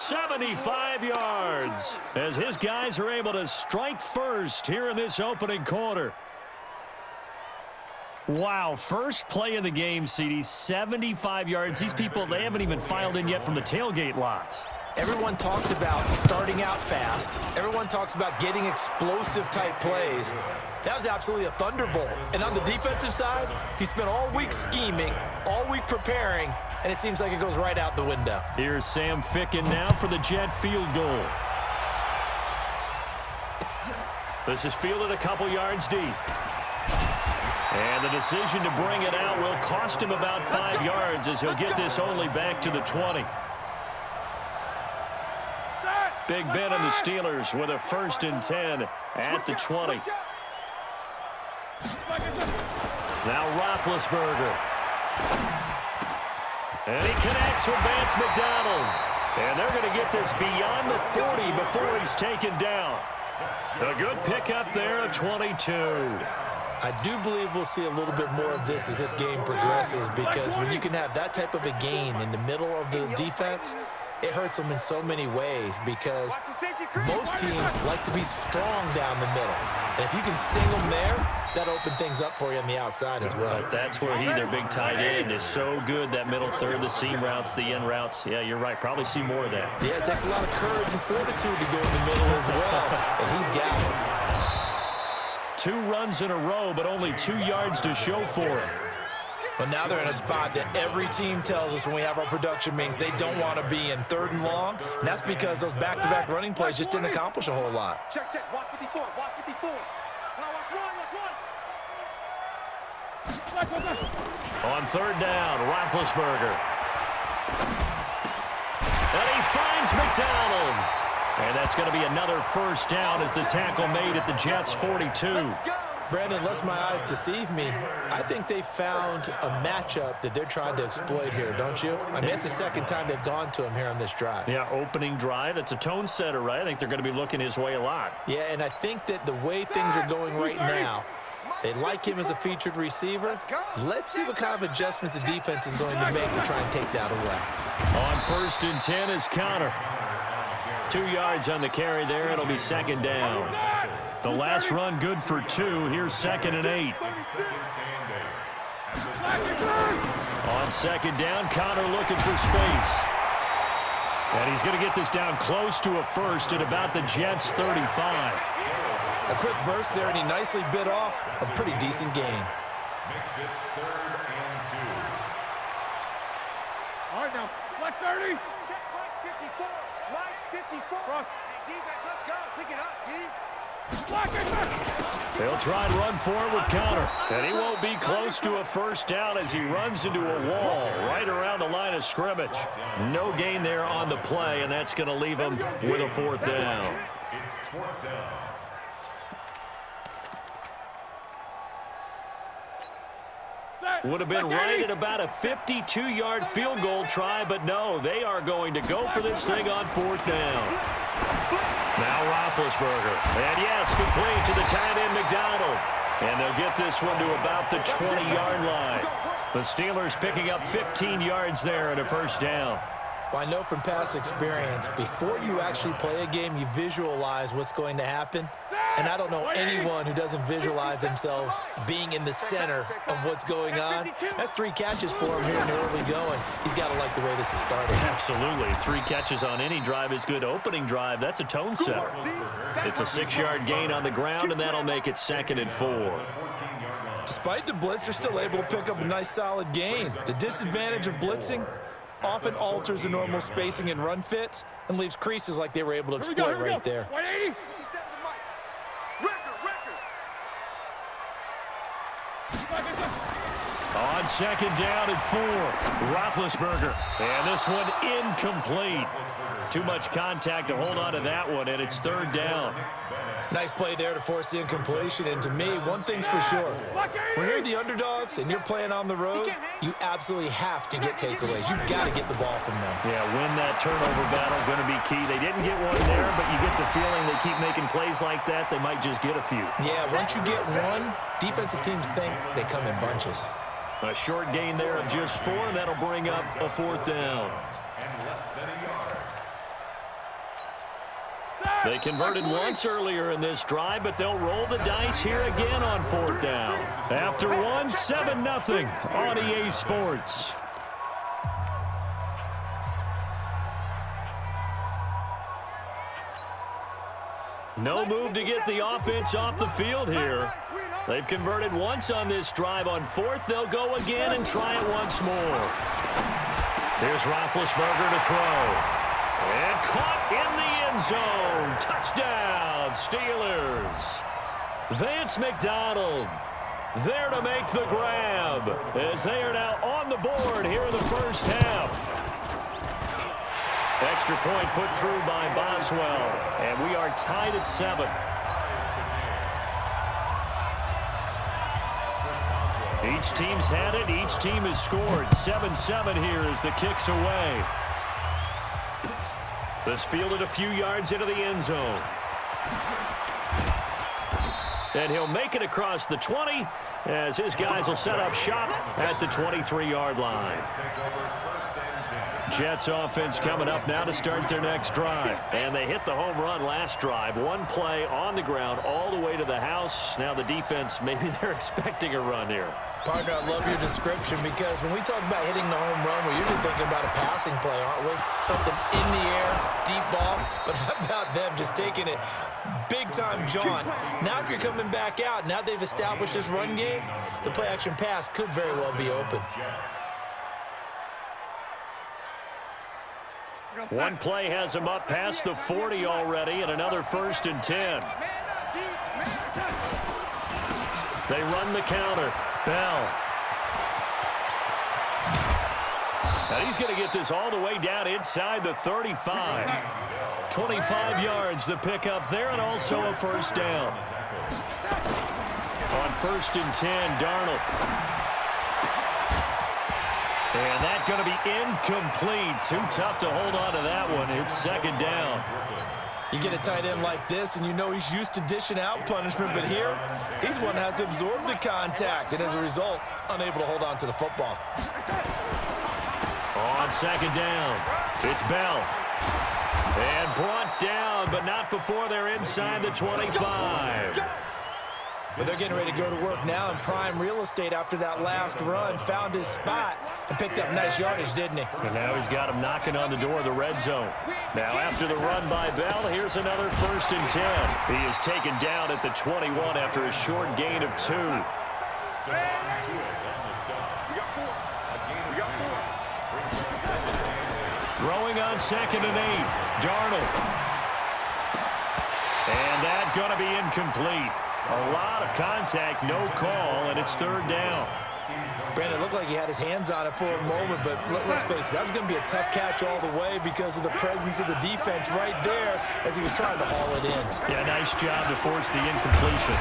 75 yards as his guys are able to strike first here in this opening quarter. Wow, first play of the game, CD, 75 yards. These people, they haven't even filed in yet from the tailgate lots. Everyone talks about starting out fast. Everyone talks about getting explosive-type plays. That was absolutely a thunderbolt. And on the defensive side, he spent all week scheming, all week preparing, and it seems like it goes right out the window. Here's Sam Ficken now for the Jet field goal. This is fielded a couple yards deep. And the decision to bring it out will cost him about 5 yards as he'll get this only back to the 20. Big Ben and the Steelers with a 1st and 10 at the 20. Now Roethlisberger. And he connects with Vance McDonald. And they're going to get this beyond the 40 before he's taken down. A good pickup there at 22. I do believe we'll see a little bit more of this as this game progresses, because when you can have that type of a gain in the middle of the defense, it hurts them in so many ways, because most teams like to be strong down the middle. And if you can sting them there, that opens things up for you on the outside as well. But that's where their big tight end, is so good, that middle third, the seam routes, the end routes. Yeah, you're right. Probably see more of that. Yeah, it takes a lot of courage and fortitude to go in the middle as well, and he's got it. 2 runs in a row, but only 2 yards to show for it. But now they're in a spot that every team tells us when we have our production meetings they don't want to be in, 3rd and long. And that's because those back-to-back running plays just didn't accomplish a whole lot. Check, check. Watch 54. Watch 54. Now watch run. On 3rd down, Roethlisberger. And he finds McDonald. And that's going to be another 1st down as the tackle made at the Jets' 42. Brandon, unless my eyes deceive me, I think they found a matchup that they're trying to exploit here, don't you? I mean, it's the 2nd time they've gone to him here on this drive. Yeah, opening drive. It's a tone setter, right? I think they're going to be looking his way a lot. Yeah, and I think that the way things are going right now, they like him as a featured receiver. Let's see what kind of adjustments the defense is going to make to try and take that away. On 1st and 10 is Connor. 2 yards on the carry there. It'll be 2nd down. The last run good for 2. Here's 2nd and 8. On 2nd down, Connor looking for space. And he's going to get this down close to a 1st at about the Jets' 35. A quick burst there, and he nicely bit off a pretty decent gain. All right, now, flat 30. Check, right 54. Right 54. Cross. Hey, defense, let's go. Pick it up, D. They'll try and run forward with Connor. And he won't be close to a 1st down as he runs into a wall right around the line of scrimmage. No gain there on the play, and that's going to leave him with a 4th down. Would have been right at about a 52-yard field goal try, but no, they are going to go for this thing on 4th down. Now Roethlisberger. And yes, complete to the tight end McDonald. And they'll get this one to about the 20-yard line. The Steelers picking up 15 yards there and a 1st down. Well, I know from past experience, before you actually play a game, you visualize what's going to happen. And I don't know anyone who doesn't visualize themselves being in the center of what's going on. That's 3 catches for him here in the early going. He's got to like the way this is starting. Absolutely. 3 catches on any drive is good. Opening drive, that's a tone setter. It's a 6-yard gain on the ground, and that'll make it 2nd and 4. Despite the blitz, they're still able to pick up a nice solid gain. The disadvantage of blitzing often alters the normal spacing and run fits and leaves creases like they were able to exploit right there. 180. On 2nd down and 4, Roethlisberger. And this one incomplete. Too much contact to hold on to that one, and it's 3rd down. Nice play there to force the incompletion. And to me, one thing's for sure. When you're the underdogs and you're playing on the road, you absolutely have to get takeaways. You've got to get the ball from them. Yeah, win that turnover battle, going to be key. They didn't get one there, but you get the feeling they keep making plays like that, they might just get a few. Yeah, once you get one, defensive teams think they come in bunches. A short gain there of just 4, and that'll bring up a 4th down. They converted once earlier in this drive, but they'll roll the dice here again on 4th down. After one, 7-0 on EA Sports. No move to get the offense off the field here. They've converted once on this drive. On 4th, they'll go again and try it once more. Here's Roethlisberger to throw. And caught in the end zone. Touchdown, Steelers. Vance McDonald there to make the grab as they are now on the board here in the first half. Extra point put through by Boswell, and we are tied at 7. Each team's had it. Each team has scored. 7-7 here as the kick's away. This fielded a few yards into the end zone. And he'll make it across the 20 as his guys will set up shop at the 23-yard line. Jets offense coming up now to start their next drive. And they hit the home run last drive. One play on the ground all the way to the house. Now the defense, maybe they're expecting a run here. Partner, I love your description because when we talk about hitting the home run, we're usually thinking about a passing play, aren't we? Something in the air, deep ball. But how about them just taking it big-time jaunt? Now if you're coming back out, now they've established this run game, the play-action pass could very well be open. One play has him up past the 40 already, and another 1st and 10. They run the counter. Bell. Now he's going to get this all the way down inside the 35. 25 yards the pickup there, and also a 1st down. On 1st and 10, Darnold. And that's going to be incomplete. Too tough to hold on to that one. It's 2nd down. You get a tight end like this, and you know he's used to dishing out punishment, but here, he's one that has to absorb the contact, and as a result, unable to hold on to the football. On 2nd down, it's Bell. And brought down, but not before they're inside the 25. But they're getting ready to go to work now in prime real estate after that last run. Found his spot and picked up nice yardage, didn't he? And now he's got him knocking on the door of the red zone. Now after the run by Bell, here's another 1st and 10. He is taken down at the 21 after a short gain of 2. Throwing on 2nd and 8. Darnold. And that's going to be incomplete. A lot of contact, no call, and it's 3rd down. Brandon, it looked like he had his hands on it for a moment, but let's face it, that was going to be a tough catch all the way because of the presence of the defense right there as he was trying to haul it in. Yeah, nice job to force the incompletion.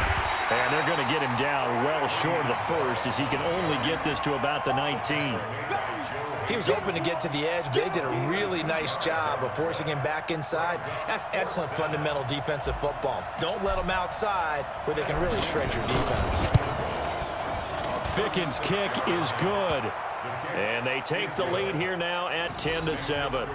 And they're going to get him down well short of the 1st as he can only get this to about the 19. He was hoping to get to the edge, but they did a really nice job of forcing him back inside. That's excellent fundamental defensive football. Don't let them outside where they can really shred your defense. Ficken's kick is good. And they take the lead here now at 10-7.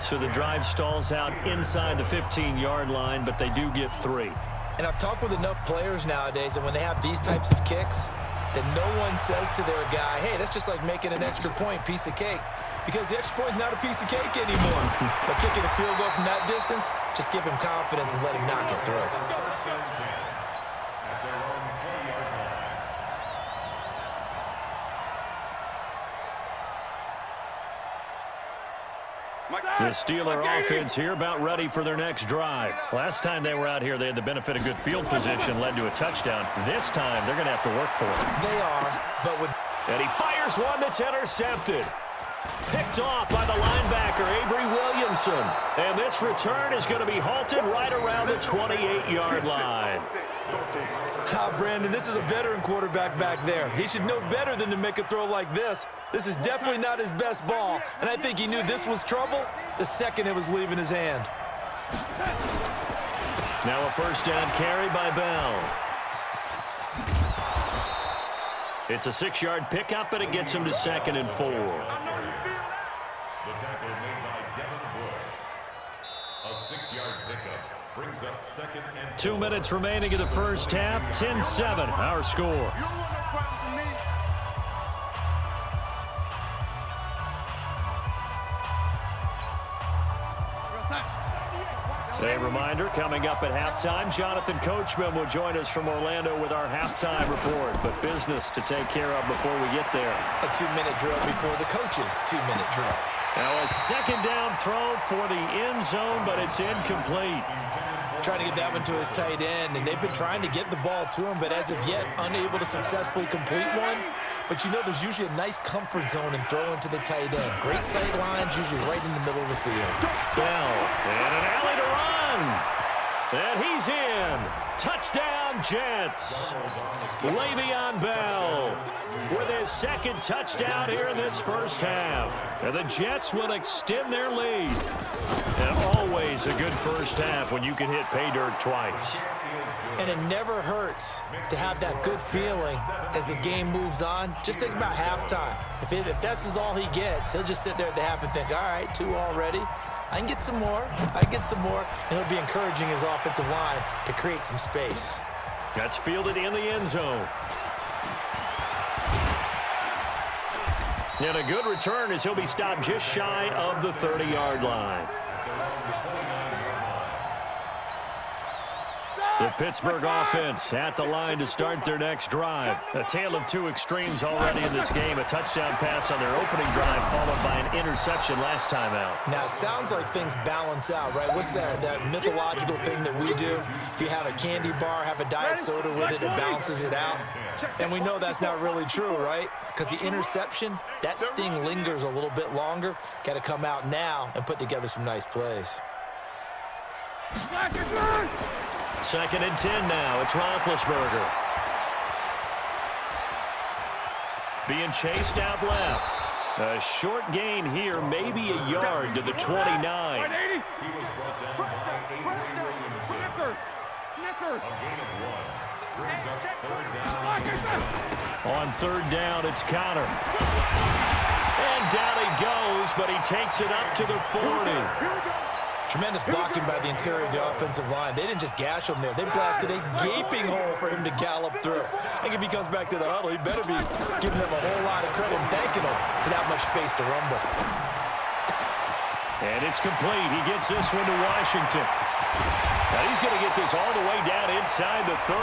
So the drive stalls out inside the 15-yard line, but they do get 3. And I've talked with enough players nowadays that when they have these types of kicks, that no one says to their guy, hey, that's just like making an extra point, piece of cake. Because the extra point is not a piece of cake anymore. But kicking a field goal from that distance, just give him confidence and let him knock it through. The Steeler offense here about ready for their next drive. Last time they were out here, they had the benefit of good field position, led to a touchdown. This time, they're going to have to work for it. They are, but with... And he fires one that's intercepted. Picked off by the linebacker, Avery Williamson. And this return is going to be halted right around the 28-yard line. Brandon, this is a veteran quarterback back there. He should know better than to make a throw like this. This is definitely not his best ball, and I think he knew this was trouble the second it was leaving his hand. Now a 1st down carry by Bell. It's a 6-yard pickup, but it gets him to 2nd and 4. The tackle made by Devin Wood. A 6-yard pickup. Brings up 2nd and 2 minutes remaining in the first half. 10-7, our score. A reminder, coming up at halftime, Jonathan Coachman will join us from Orlando with our halftime report. But business to take care of before we get there. A 2-minute drill before the coach's 2-minute drill. Now a second down throw for the end zone, but it's incomplete. Trying to get that one to his tight end, and they've been trying to get the ball to him, but as of yet, unable to successfully complete one. But you know there's usually a nice comfort zone in throwing to the tight end. Great sight lines, usually right in the middle of the field. Bell, and an alley to run. And he's in. Touchdown, Jets. Le'Veon Bell with his second touchdown here in this first half. And the Jets will extend their lead. And always a good first half when you can hit pay dirt twice. And it never hurts to have that good feeling as the game moves on. Just think about halftime. If that's all he gets, he'll just sit there at the half and think, all right, 2 already. I can get some more. I can get some more. And he'll be encouraging his offensive line to create some space. That's fielded in the end zone. And a good return as he'll be stopped just shy of the 30-yard line. The Pittsburgh offense at the line to start their next drive. A tale of 2 extremes already in this game. A touchdown pass on their opening drive followed by an interception last time out. Now, it sounds like things balance out, right? What's that mythological thing that we do? If you have a candy bar, have a diet soda with it, it balances it out. And we know that's not really true, right? Because the interception, that sting lingers a little bit longer. Got to come out now and put together some nice plays. 2nd and 10 now. It's Roethlisberger. Being chased out left. A short gain here, maybe a yard to the 29. On 3rd down, it's Connor. And down he goes, but he takes it up to the 40. Tremendous blocking by the interior of the offensive line. They didn't just gash him there. They blasted a gaping hole for him to gallop through. I think if he comes back to the huddle, he better be giving them a whole lot of credit and thanking them for that much space to rumble. And it's complete. He gets this one to Washington. Now he's going to get this all the way down inside the 35.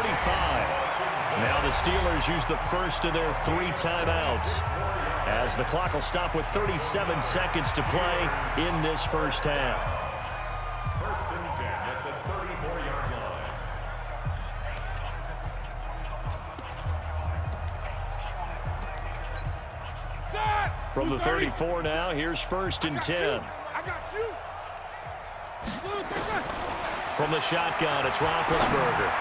Now the Steelers use the first of their 3 timeouts, as the clock will stop with 37 seconds to play in this first half. From the 34 now, here's 1st and 10. From the shotgun, it's Roethlisberger.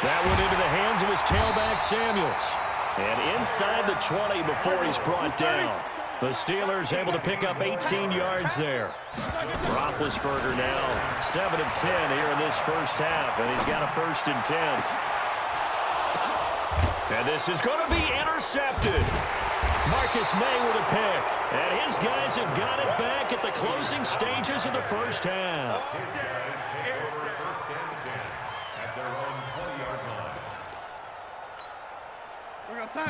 That went into the hands of his tailback, Samuels. And inside the 20 before he's brought down. The Steelers able to pick up 18 yards there. Roethlisberger now 7 of 10 here in this first half, and he's got a 1st and 10. And this is going to be intercepted. Marcus May with a pick. And his guys have got it back at the closing stages of the first half.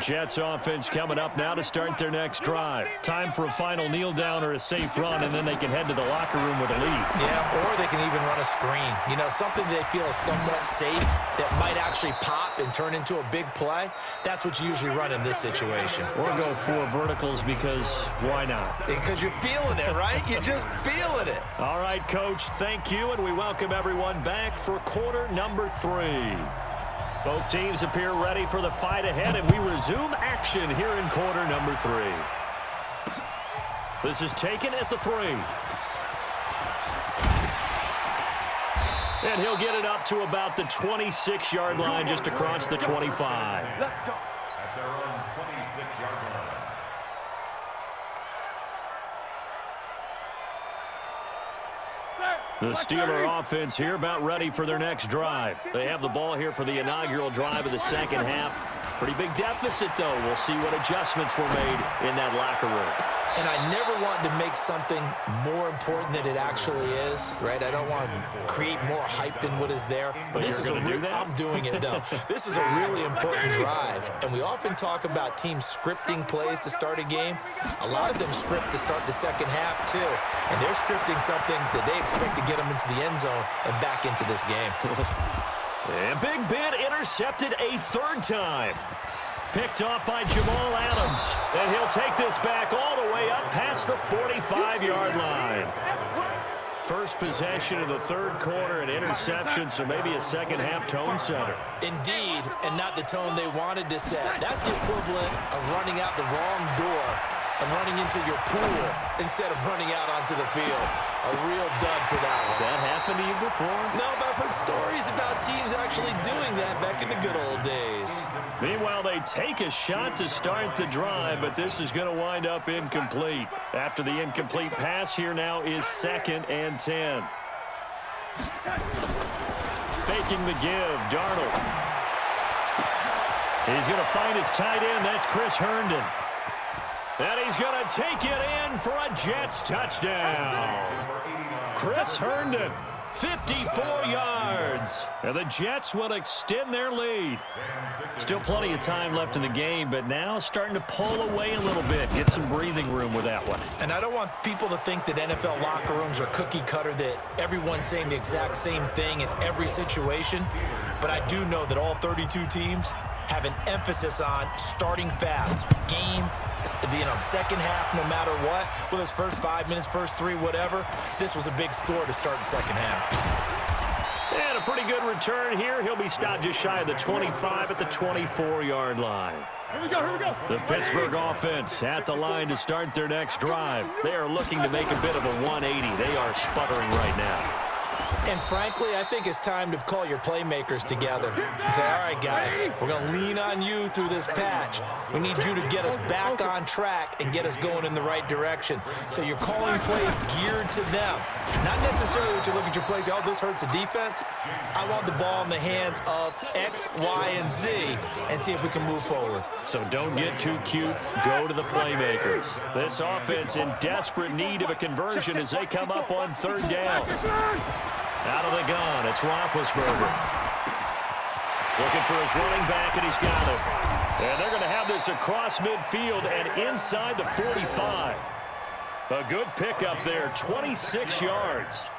Jets offense coming up now to start their next drive. Time for a final kneel down or a safe run, and then they can head to the locker room with a lead. Yeah, or they can even run a screen. You know, something they feel is somewhat safe that might actually pop and turn into a big play. That's what you usually run in this situation. Or go 4 verticals because why not? Because you're feeling it, right? You're just feeling it. All right, Coach, thank you, and we welcome everyone back for quarter number 3. Both teams appear ready for the fight ahead, and we resume action here in quarter number 3. This is taken at the 3. And he'll get it up to about the 26-yard line, just across the 25. Let's go. At their own 26-yard line. The Steeler offense here about ready for their next drive. They have the ball here for the inaugural drive of the second half. Pretty big deficit, though. We'll see what adjustments were made in that locker room. And I never want to make something more important than it actually is, right? I don't want to create more hype than what is there. But this is I'm doing it, though. This is a really important drive. And we often talk about teams scripting plays to start a game. A lot of them script to start the second half, too. And they're scripting something that they expect to get them into the end zone and back into this game. And Big Ben intercepted a third time. Picked off by Jamal Adams. And he'll take this back all the way up past the 45-yard line. First possession of the third quarter, an interception, so maybe a second-half tone setter. Indeed, and not the tone they wanted to set. That's the equivalent of running out the wrong door and running into your pool instead of running out onto the field. A real dud for that one. Has that happened to you before? No, but I've heard stories about teams actually doing that back in the good old days. Meanwhile, they take a shot to start the drive, but this is going to wind up incomplete. After the incomplete pass, here now is 2nd and 10. Faking the give, Darnold. He's going to find his tight end. That's Chris Herndon. And he's going to take it in for a Jets touchdown. Chris Herndon, 54 yards. And the Jets will extend their lead. Still plenty of time left in the game, but now starting to pull away a little bit. Get some breathing room with that one. And I don't want people to think that NFL locker rooms are cookie cutter, that everyone's saying the exact same thing in every situation. But I do know that all 32 teams have an emphasis on starting fast. Game, second half, no matter what. Whether it's first 5 minutes, first 3, whatever. This was a big score to start the second half. And a pretty good return here. He'll be stopped just shy of the 25 at the 24-yard line. Here we go. The Pittsburgh offense at the line to start their next drive. They are looking to make a bit of a 180. They are sputtering right now. And frankly, I think it's time to call your playmakers together and say, all right, guys, we're going to lean on you through this patch. We need you to get us back on track and get us going in the right direction. So you're calling plays geared to them. Not necessarily what you look at your plays, oh, this hurts the defense. I want the ball in the hands of X, Y, and Z and see if we can move forward. So don't get too cute. Go to the playmakers. This offense in desperate need of a conversion as they come up on third down. Out of the gun, it's Roethlisberger. Looking for his running back, and he's got him. And they're going to have this across midfield and inside the 45. A good pickup there, 26 yards.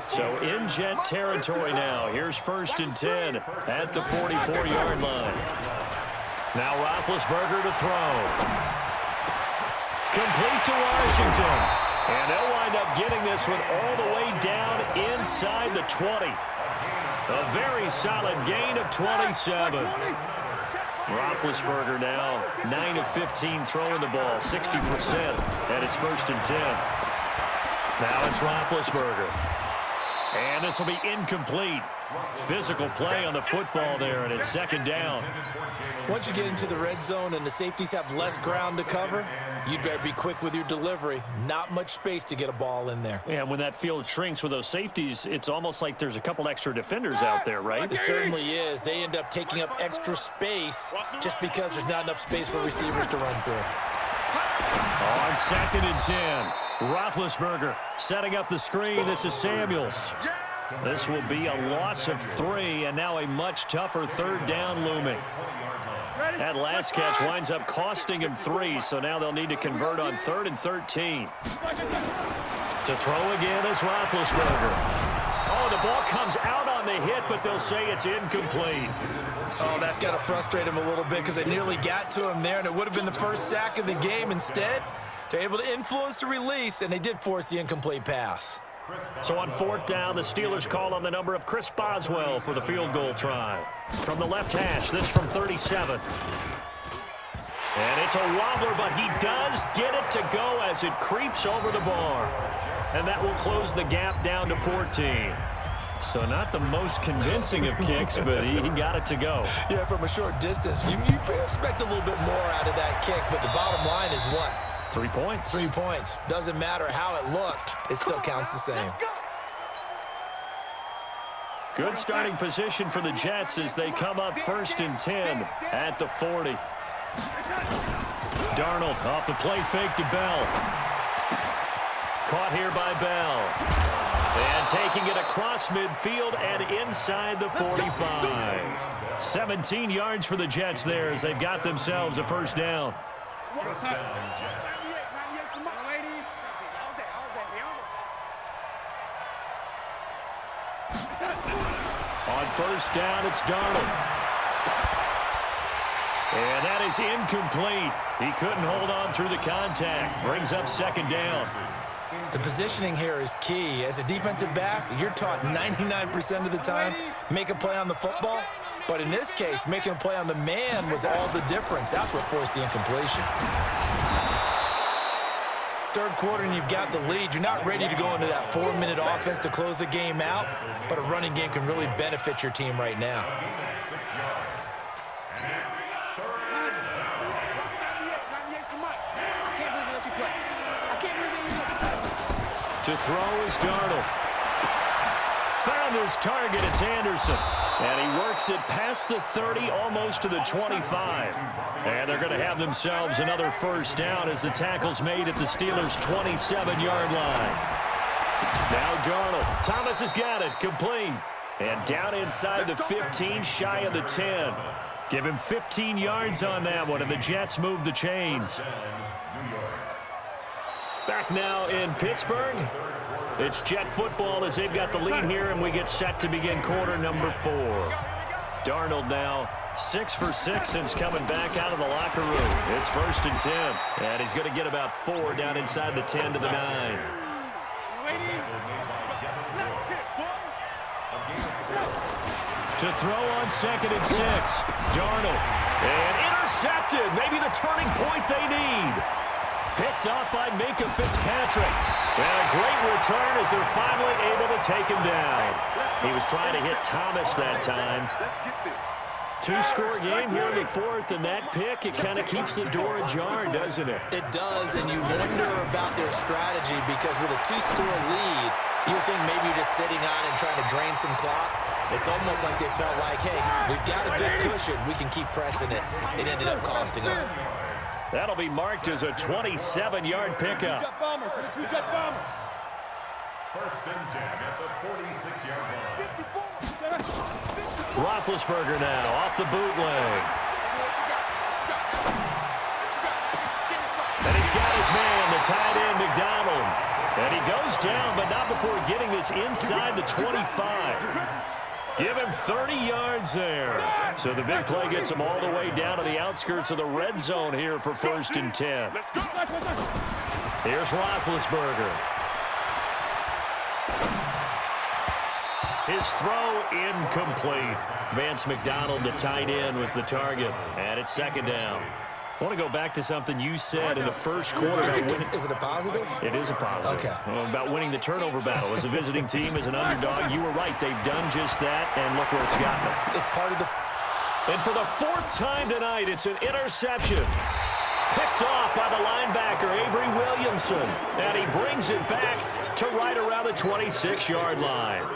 So in Jet territory now. Here's 1st and 10 at the 44-yard line. Now Roethlisberger to throw. Complete to Washington. And they'll wind up getting this one all the way down inside the 20. A very solid gain of 27. Roethlisberger now 9 of 15 throwing the ball, 60%. And it's 1st and 10. Now it's Roethlisberger. And this will be incomplete. Physical play on the football there, and it's 2nd down. Once you get into the red zone and the safeties have less ground to cover, you better be quick with your delivery. Not much space to get a ball in there. And when that field shrinks with those safeties, it's almost like there's a couple extra defenders out there, right? It certainly is. They end up taking up extra space just because there's not enough space for receivers to run through. On 2nd and 10, Roethlisberger setting up the screen. This is Samuels. This will be a loss of 3, and now a much tougher third down looming. That last catch winds up costing him 3, so now they'll need to convert on 3rd and 13. To throw again is Roethlisberger. Oh, the ball comes out on the hit, but they'll say it's incomplete. Oh, that's got to frustrate him a little bit because they nearly got to him there, and it would have been the first sack of the game. Instead, they're able to influence the release, and they did force the incomplete pass. So on 4th down, the Steelers call on the number of Chris Boswell for the field goal try. From the left hash, this from 37. And it's a wobbler, but he does get it to go as it creeps over the bar. And that will close the gap down to 14. So not the most convincing of kicks, but he got it to go. Yeah, from a short distance. You expect a little bit more out of that kick, but the bottom line is what? 3 points. 3 points. Doesn't matter how it looked. It still counts the same. Good starting position for the Jets as they come up 1st and 10 at the 40. Darnold off the play fake to Bell. Caught here by Bell. And taking it across midfield and inside the 45. 17 yards for the Jets there as they've got themselves a first down. First down, Jets. On first down, it's Darnold. And that is incomplete. He couldn't hold on through the contact. Brings up second down. The positioning here is key. As a defensive back, you're taught 99% of the time, make a play on the football. But in this case, making a play on the man was all the difference. That's what forced the incompletion. Third quarter and you've got the lead. You're not ready to go into that 4-minute offense to close the game out, but a running game can really benefit your team right now. 6 yards. And it's third down. To throw is Darnold. Found his target, it's Anderson. And he works it past the 30, almost to the 25. And they're going to have themselves another first down as the tackle's made at the Steelers' 27-yard line. Now Darnold. Thomas has got it, complete. And down inside the 15, shy of the 10. Give him 15 yards on that one, and the Jets move the chains. Back now in Pittsburgh. It's Jet football as they've got the lead here, and we get set to begin quarter number 4. Darnold now 6 for 6 since coming back out of the locker room. It's first and 10, and he's going to get about 4 down inside the 10 to the 9. To throw on second and 6, Darnold. And intercepted, maybe the turning point they need. Picked off by Minka Fitzpatrick. And a great return as they're finally able to take him down. He was trying to hit Thomas that time. 2-score game here in the 4th, and that pick, it kind of keeps the door ajar, doesn't it? It does, and you wonder about their strategy because with a 2-score lead, you think maybe you're just sitting on and trying to drain some clock. It's almost like they felt like, hey, we've got a good cushion. We can keep pressing it. It ended up costing them. That'll be marked as a 27-yard pickup. First and 10 at the 46-yard line. Roethlisberger now off the bootleg. And he's got his man, the tight end, McDonald. And he goes down, but not before getting this inside the 25. Give him 30 yards there. So the big play gets him all the way down to the outskirts of the red zone here for first and 10. Here's Roethlisberger. His throw incomplete. Vance McDonald, the tight end, was the target. And it's second down. I want to go back to something you said in the first quarter. Is it a positive? It is a positive. Okay. Well, about winning the turnover battle. As a visiting team, as an underdog, you were right. They've done just that, and look where it's gotten them. It's part of the... And for the 4th time tonight, it's an interception. Picked off by the linebacker, Avery Williamson. And he brings it back to right around the 26-yard line.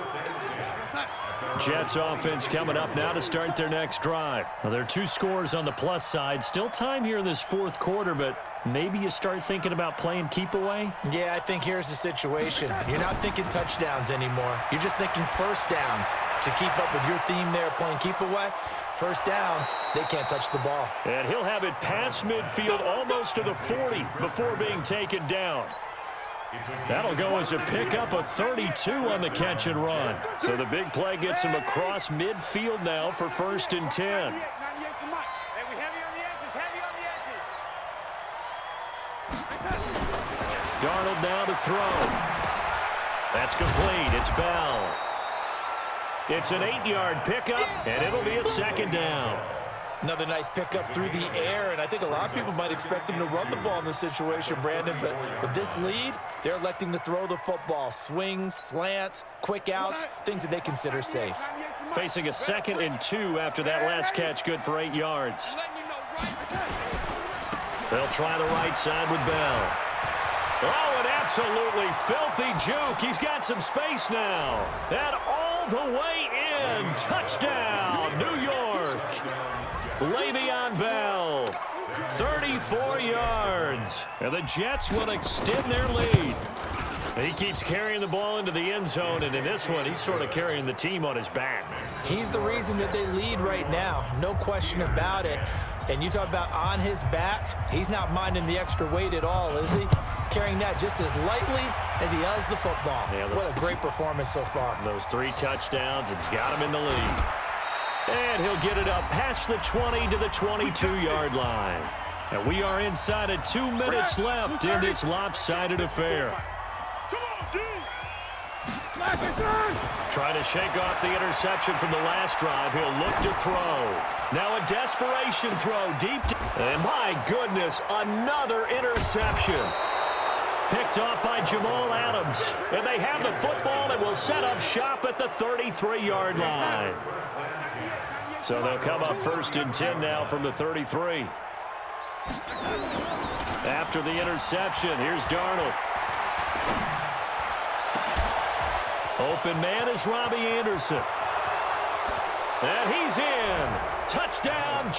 Jets offense coming up now to start their next drive. Well, there are 2 scores on the plus side. Still time here in this 4th quarter, but maybe you start thinking about playing keep away? Yeah, I think here's the situation. You're not thinking touchdowns anymore. You're just thinking first downs. To keep up with your theme there, playing keep away, first downs, they can't touch the ball. And he'll have it past midfield almost to the 40 before being taken down. That'll go as a pickup of 32 on the catch and run. So the big play gets him across midfield now for first and 10. Darnold now to throw. That's complete. It's Bell. It's an 8-yard pickup, and it'll be a second down. Another nice pickup through the air, and I think a lot of people might expect him to run the ball in this situation, Brandon, but with this lead, they're electing to throw the football. Swings, slants, quick outs, things that they consider safe. Facing a 2nd and 2 after that last catch, good for 8 yards. They'll try the right side with Bell. Oh, an absolutely filthy juke. He's got some space now. And all the way in. Touchdown, New York. Le'Veon Bell, 34 yards. And the Jets will extend their lead. He keeps carrying the ball into the end zone, and in this one, he's sort of carrying the team on his back. He's the reason that they lead right now, no question about it. And you talk about on his back, he's not minding the extra weight at all, is he? Carrying that just as lightly as he does the football. Yeah, what a great performance so far. Those 3 touchdowns, it's got him in the lead. And he'll get it up past the 20 to the 22-yard line. And we are inside of 2 minutes left in this lopsided affair. Trying to shake off the interception from the last drive. He'll look to throw. Now a desperation throw deep. And my goodness, another interception. Picked off by Jamal Adams. And they have the football and will set up shop at the 33-yard line. So they'll come up 1st and 10 now from the 33. After the interception, here's Darnold. Open man is Robbie Anderson. And he's in. Touchdown.